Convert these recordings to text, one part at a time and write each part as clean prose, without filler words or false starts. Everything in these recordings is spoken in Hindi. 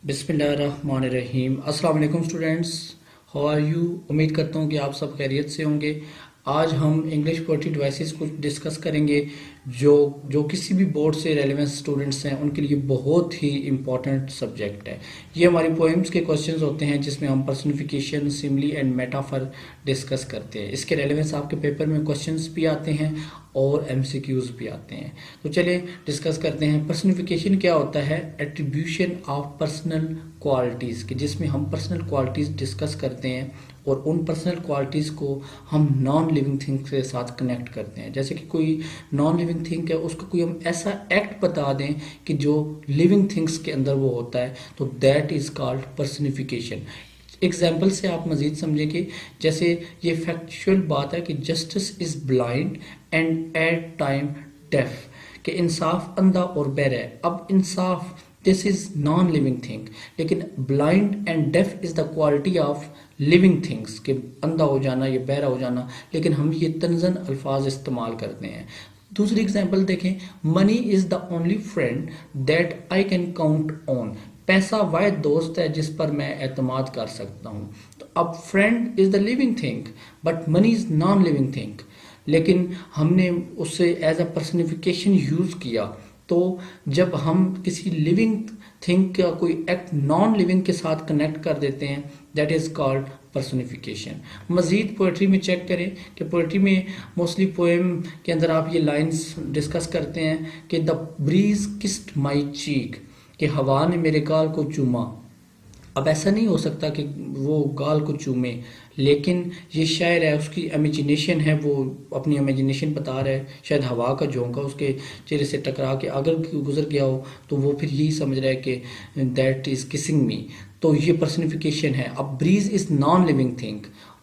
बिस्मिल्लाहिर्रहमानिर्रहीम। अस्सलाम वालेकुम स्टूडेंट्स, हाउ आर यू। उम्मीद करता हूँ कि आप सब खैरियत से होंगे। आज हम इंग्लिश पोएट्री डिवाइसेस कुछ डिस्कस करेंगे जो जो किसी भी बोर्ड से रेलेवेंट स्टूडेंट्स हैं उनके लिए बहुत ही इम्पोर्टेंट सब्जेक्ट है। ये हमारी पोएम्स के क्वेश्चंस होते हैं जिसमें हम personification, Simli and metaphor discuss करते हैं। इसके रेलेवेंस आपके पेपर में क्वेश्चंस भी आते हैं और एमसीक्यूज भी आते हैं। तो चलिए डिस्कस करते हैं। पर्सनिफिकेशन क्या होता है? एट्रीब्यूशन ऑफ पर्सनल क्वालिटीज़ के, जिसमें हम पर्सनल क्वालिटीज़ डिस्कस करते हैं और उन पर्सनल क्वालिटीज़ को हम नॉन लिविंग थिंग्स के साथ कनेक्ट करते हैं। जैसे कि कोई नॉन लिविंग थिंग है, उसको कोई हम ऐसा एक्ट बता दें कि जो लिविंग थिंग्स के अंदर वो होता है, तो that is called personification. Example से आप मजीद समझेंगे। जैसे ये फैक्चुअल बात है कि justice is blind and at time deaf, कि इंसाफ अंधा और बहरा है। अब इंसाफ this is non living thing, लेकिन blind and deaf is the quality of living things, कि अंधा हो जाना या बहरा हो जाना, लेकिन हम ये तंजन अल्फाज इस्तेमाल करते हैं। दूसरी एग्जाम्पल देखें। Money is the only friend that I can count on, पैसा वाहिद दोस्त है जिस पर मैं एतमाद कर सकता हूँ। तो अब friend is the living thing but money is non living thing, लेकिन हमने उससे एज अ पर्सनिफिकेशन यूज किया। तो जब हम किसी लिविंग थिंग का कोई एक्ट नॉन लिविंग के साथ कनेक्ट कर देते हैं, दैट इज कॉल्ड पर्सनिफिकेशन। मजीद पोएट्री में चेक करें कि पोएट्री में मोस्टली पोएम के अंदर आप ये लाइंस डिस्कस करते हैं कि द ब्रीज किस्ड माई चीक, कि हवा ने मेरे गाल को चूमा। अब ऐसा नहीं हो सकता कि वो गाल को चूमे, लेकिन ये शायर है, उसकी इमेजिनेशन है, वो अपनी इमेजिनेशन बता रहा है। शायद हवा का झोंका उसके चेहरे से टकरा के अगर गुजर गया हो तो वो फिर यही समझ रहा है कि दैट इज किसिंग मी। तो ये पर्सनिफिकेशन है। अब breeze is non living thing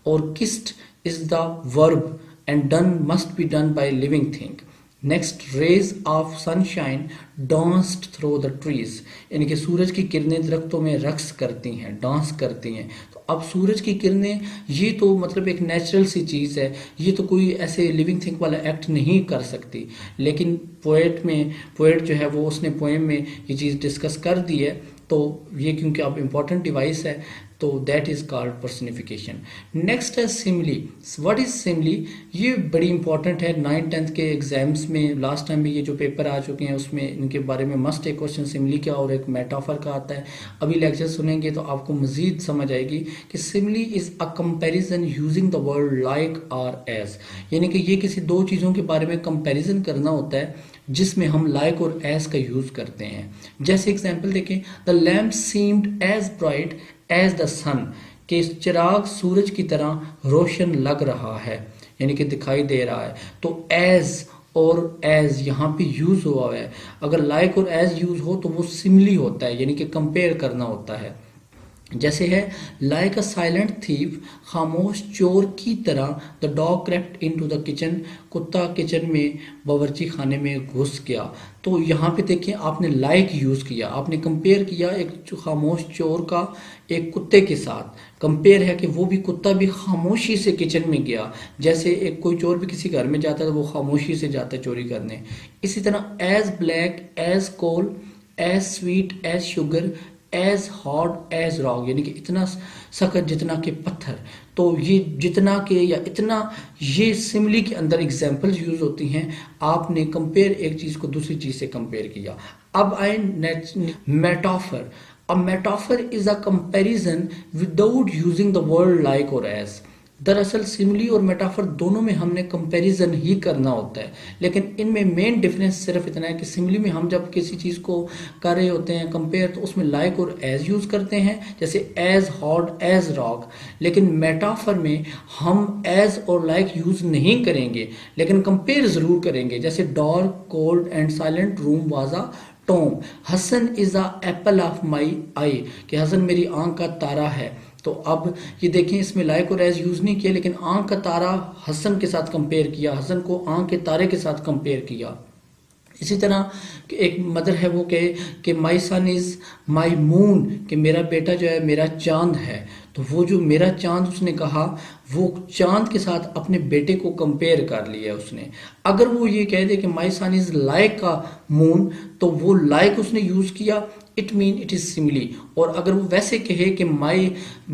और kissed is the verb and done must be done by living thing. Next, rays of sunshine danced through the trees, यानी कि सूरज की किरणें दरख्तों में रक्स करती हैं, डांस करती हैं। तो अब सूरज की किरणें, ये तो मतलब एक नेचुरल सी चीज़ है, ये तो कोई ऐसे लिविंग थिंग वाला एक्ट नहीं कर सकती, लेकिन पोएट जो है वो उसने पोएम में ये चीज़ डिस्कस कर दी है। तो ये क्योंकि अब इम्पॉर्टेंट डिवाइस है, तो that is called personification. Next है सिमली। What is Simli? ये बड़ी इंपॉर्टेंट है। 9th-10th के एग्जाम्स में लास्ट टाइम भी ये जो पेपर आ चुके हैं उसमें इनके बारे में मस्ट एक क्वेश्चन सिमली का और एक मेटाफर का आता है। अभी लेक्चर सुनेंगे तो आपको मजीद समझ आएगी कि simile is a comparison using the word like और एज, यानी कि ये किसी दो चीज़ों के बारे में कंपैरिजन करना होता है जिसमें हम लाइक और एज का यूज करते हैं। जैसे एग्जाम्पल देखें। The lamp seemed as bright as the sun, कि चिराग सूरज की तरह रोशन लग रहा है, यानी कि दिखाई दे रहा है। तो एज और एज यहाँ पे यूज हुआ है। अगर लाइक और एज यूज हो तो वो सिमिली होता है, यानी कि कंपेयर करना होता है। जैसे है लाइक अ साइलेंट थीव, खामोश चोर की तरह the dog crept into the kitchen, कुत्ता किचन में बावर्ची खाने में घुस गया। तो यहाँ पे देखिए आपने लाइक यूज़ किया, आपने कंपेयर किया एक खामोश चोर का एक कुत्ते के साथ। कंपेयर है कि वो भी कुत्ता भी खामोशी से किचन में गया, जैसे एक कोई चोर भी किसी घर में जाता है तो वो खामोशी से जाता है चोरी करने। इसी तरह as black as coal as sweet as sugar as hot as rock, यानी कि इतना सख्त जितना के पत्थर। तो ये जितना के या इतना, ये सिमली के अंदर एग्जाम्पल्स यूज होती हैं। आपने कंपेयर एक चीज को दूसरी चीज से कंपेयर किया। अब आए metaphor. A metaphor is a comparison without using the word like और एज। दरअसल सिमली और मेटाफर दोनों में हमने कंपैरिजन ही करना होता है, लेकिन इनमें मेन डिफरेंस सिर्फ इतना है कि सिमली में हम जब किसी चीज़ को कर रहे होते हैं कंपेयर, तो उसमें लाइक और एज यूज़ करते हैं, जैसे एज हॉट एज रॉक। लेकिन मेटाफर में हम एज और लाइक यूज़ नहीं करेंगे, लेकिन कंपेयर ज़रूर करेंगे। जैसे dark cold and silent room was a tomb, Hasan is a apple of my eye, कि हसन मेरी आंख का तारा है। तो अब ये देखें, इसमें लाइक और एज यूज नहीं किया, लेकिन आंख का तारा हसन के साथ कंपेयर किया, हसन को आंख के तारे के साथ कंपेयर किया। इसी तरह एक मदर है वो कि माई सन इज माई मून, कि मेरा बेटा जो है मेरा चांद है। तो वो जो मेरा चांद उसने कहा, वो चांद के साथ अपने बेटे को कंपेयर कर लिया उसने। अगर वो ये कह दे कि माई सन इज लाइक अ मून, तो वो लाइक उसने यूज किया, it mean it is simile. और अगर वो वैसे कहे कि माई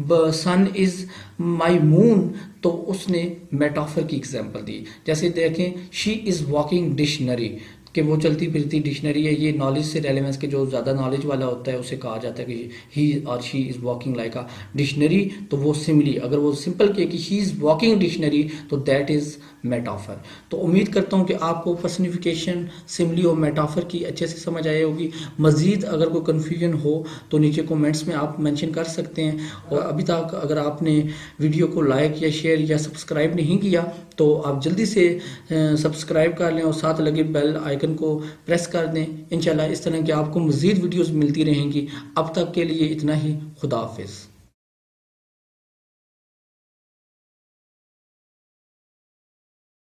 सन इज माई मून, तो उसने मेटाफर की एग्जांपल दी। जैसे देखें, शी इज वॉकिंग डिक्शनरी, कि वो चलती फिरती डिक्शनरी है। ये नॉलेज से रेलेवेंस के जो ज़्यादा नॉलेज वाला होता है उसे कहा जाता है कि ही और she is walking like a dictionary. तो वो सिमिली, अगर वो सिंपल कहे कि ही इज़ वॉकिंग डिक्शनरी, तो दैट इज़ मेटाफर। तो उम्मीद करता हूँ कि आपको पर्सनिफिकेशन, सिमिली और मेटाफर की अच्छे से समझ आई होगी। मज़ीद अगर कोई कन्फ्यूजन हो तो नीचे कमेंट्स में आप मेंशन कर सकते हैं। और अभी तक अगर आपने वीडियो को लाइक या शेयर या सब्सक्राइब नहीं किया, तो आप जल्दी से सब्सक्राइब कर लें और साथ लगे बेल आइकन को प्रेस कर दें। इंशाल्लाह इस तरह की आपको मज़ीद वीडियोस मिलती रहेंगी। अब तक के लिए इतना ही। खुदा हाफिज़।